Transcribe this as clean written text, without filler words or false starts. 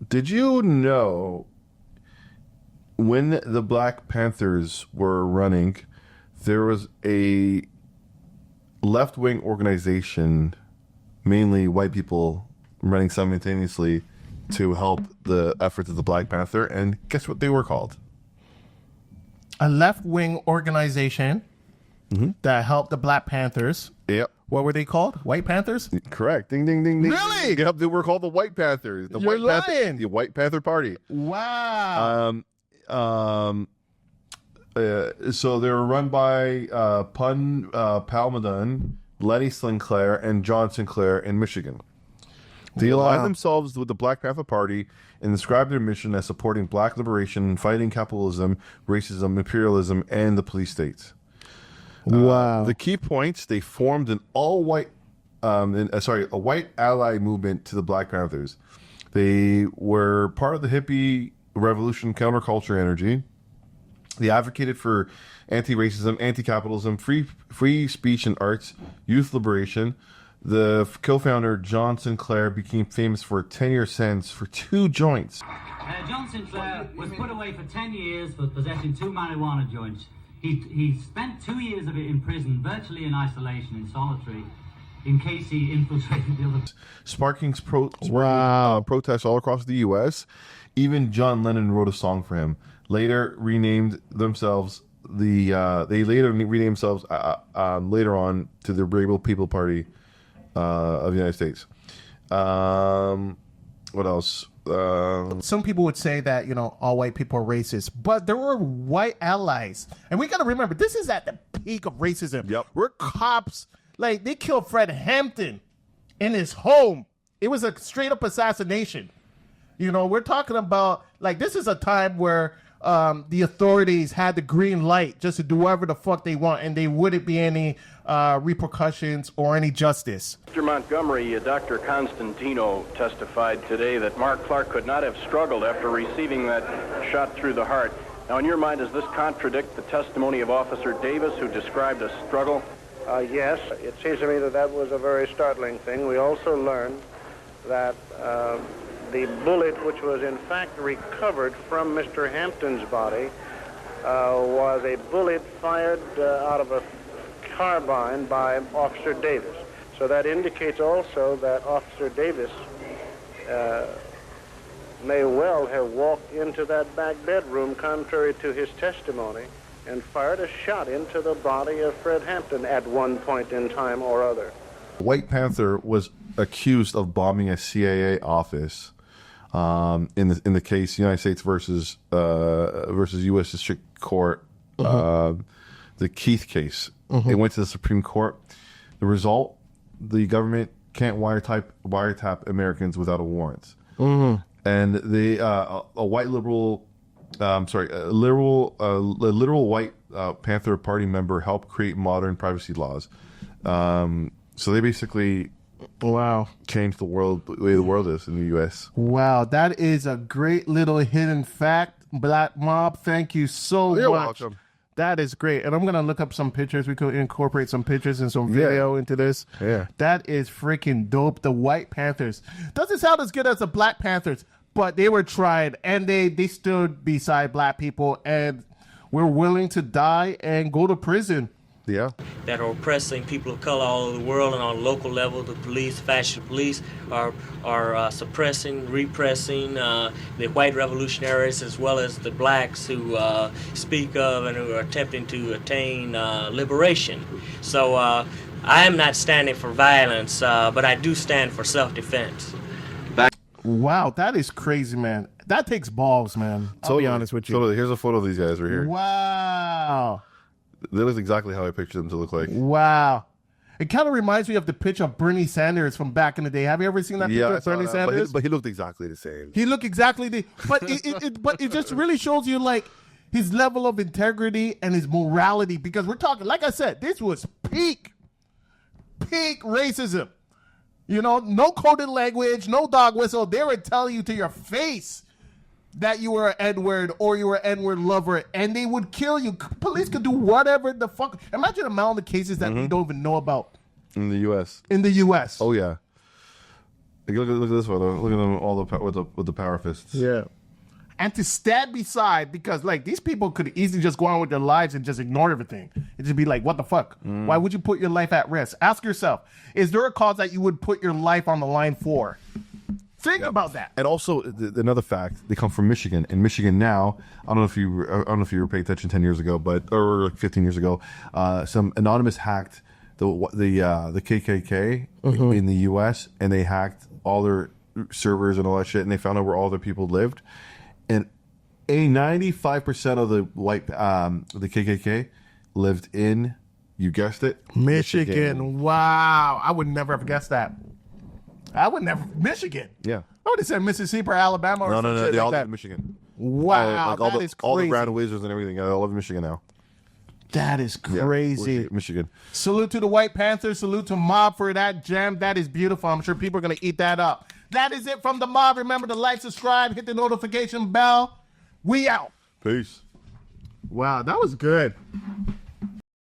Did you know when the Black Panthers were running, there was a left-wing organization, mainly white people, running simultaneously to help the efforts of the Black Panther, and guess what they were called? A left-wing organization that helped the Black Panthers. Yep. What were they called? White Panthers? Correct. Ding, ding, ding, ding. Really? Yep, they were called the White Panthers. You're lying. The White Panther Party. Wow. So they were run by Palmadon, Lenny Sinclair, and John Sinclair in Michigan. They aligned themselves with the Black Panther Party and described their mission as supporting black liberation, fighting capitalism, racism, imperialism, and the police states. Wow. The key points: they formed an all-white, a white ally movement to the Black Panthers. They were part of the hippie revolution, counterculture energy. They advocated for anti-racism, anti-capitalism, free speech and arts, youth liberation. The co-founder, John Sinclair, became famous for a 10-year sentence for 2 joints. John Sinclair was put away for 10 years for possessing 2 marijuana joints. He spent 2 years of it in prison, virtually in isolation, in solitary, in case he infiltrated the other... Sparking protests all across the U.S. Even John Lennon wrote a song for him. Later renamed themselves later on to the Rebel People Party of the United States. What else? Some people would say that, all white people are racist, but there were white allies. And we got to remember, this is at the peak of racism. Yep. We're cops. Like, they killed Fred Hampton in his home. It was a straight up assassination. We're talking about, this is a time where the authorities had the green light just to do whatever the fuck they want, and there wouldn't be any repercussions or any justice. Mr. Montgomery, Dr. Constantino testified today that Mark Clark could not have struggled after receiving that shot through the heart. Now, in your mind, does this contradict the testimony of Officer Davis, who described a struggle? Yes, it seems to me that was a very startling thing. We also learned that the bullet, which was in fact recovered from Mr. Hampton's body, was a bullet fired out of a carbine by Officer Davis. So that indicates also that Officer Davis may well have walked into that back bedroom, contrary to his testimony, and fired a shot into the body of Fred Hampton at one point in time or other. White Panther was accused of bombing a CIA office in the case United States versus U.S. District Court, the Keith case. It went to the Supreme Court. The result: the government can't wiretap Americans without a warrant. And a literal White Panther Party member helped create modern privacy laws. So they basically changed the way the world is in the U.S. Wow, that is a great little hidden fact. Black Mob, thank you so much. You're welcome. That is great. And I'm going to look up some pictures. We could incorporate some pictures and some video into this. Yeah. That is freaking dope. The White Panthers. Doesn't sound as good as the Black Panthers, but they were tried, and they stood beside black people and were willing to die and go to prison. Yeah. That are oppressing people of color all over the world, and on a local level, the police, fascist police, are suppressing, repressing the white revolutionaries as well as the blacks who speak of and who are attempting to attain liberation. So I am not standing for violence, but I do stand for self-defense. Wow, that is crazy, man. That takes balls, man. I'll be honest with you. Totally. Here's a photo of these guys right here. Wow. They look exactly how I pictured them to look like. Wow. It kind of reminds me of the picture of Bernie Sanders from back in the day. Have you ever seen that picture of Bernie Sanders? But he looked exactly the same. He looked exactly but it just really shows you his level of integrity and his morality, because we're talking, like I said, this was peak racism. No coded language, no dog whistle. They were telling you to your face that you were an N-word or you were an N-word lover, and they would kill you. Police could do whatever the fuck. Imagine the amount of cases that we don't even know about. In the U.S. In the U.S. Oh, yeah. Like, look at this one. Look at them all with the power fists. Yeah. And to stand beside, because like these people could easily just go on with their lives and just ignore everything. It'd just be like, what the fuck? Why would you put your life at risk? Ask yourself, is there a cause that you would put your life on the line for? Think about that. And also, another fact: they come from Michigan. In Michigan now, I don't know if you were paying attention 10 years ago, or like 15 years ago, some anonymous hacked the KKK in the U.S. and they hacked all their servers and all that shit, and they found out where all their people lived. And 95% of the the KKK lived in, you guessed it, Michigan. Wow, I would never have guessed that. Michigan. Yeah. I would have said Mississippi or Alabama or something. No. They all like live that. in Michigan. Wow, all that is all the crazy. Brown Wizards and everything. I love Michigan now. That is crazy. Yeah, Michigan. Salute to the White Panthers. Salute to Mob for that gem. That is beautiful. I'm sure people are going to eat that up. That is it from the Mob. Remember to like, subscribe, hit the notification bell. We out. Peace. Wow, that was good.